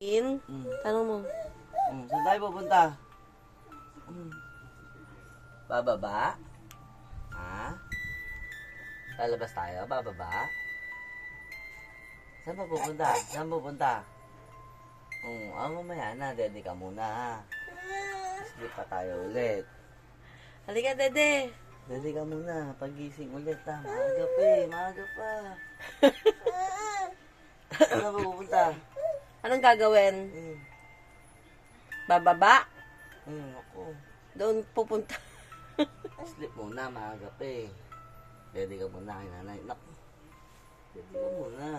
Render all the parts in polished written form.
In? Tanong mo. Saan tayo pupunta? Bababa? Ha? Lalabas tayo? Bababa? Saan pa pupunta? Saan pupunta? Mamaya na. Dede ka muna, ha? Sleep pa tayo ulit. Halika, Dede. Dede ka muna. Pagising ulit, ha? Maaga pa eh. Maaga pa. Saan pa pupunta? Anong gagawin? Bababa? Ako. Doon pupunta. Sleep muna. Maaga pa eh. Dede ka muna kay nanay. Naku. Dede ka muna.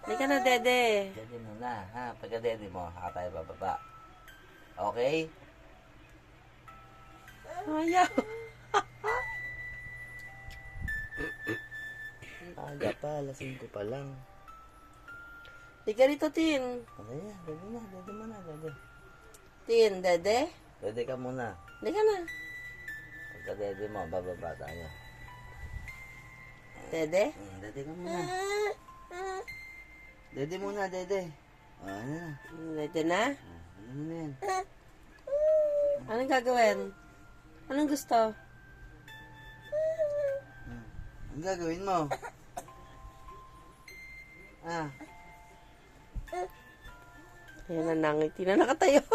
Halika na, Dede. Dede muna, ha? Pagka dede mo, saka tayo bababa. Okay? Ayaw. Aga pa, lasing ko pa lang. Halika rito, Tin. Okay na, dede na, dede muna, dede. Tin, Dede. Dede ka muna. Halika na. Pagka dede mo, bababa tayo. Dede. Dede ka muna. Dede muna, dede. Ano na? Dede na? Ano na yan? Anong gagawin? Anong gusto? Ang gagawin mo? Ayan na, nangiti na nakatayo.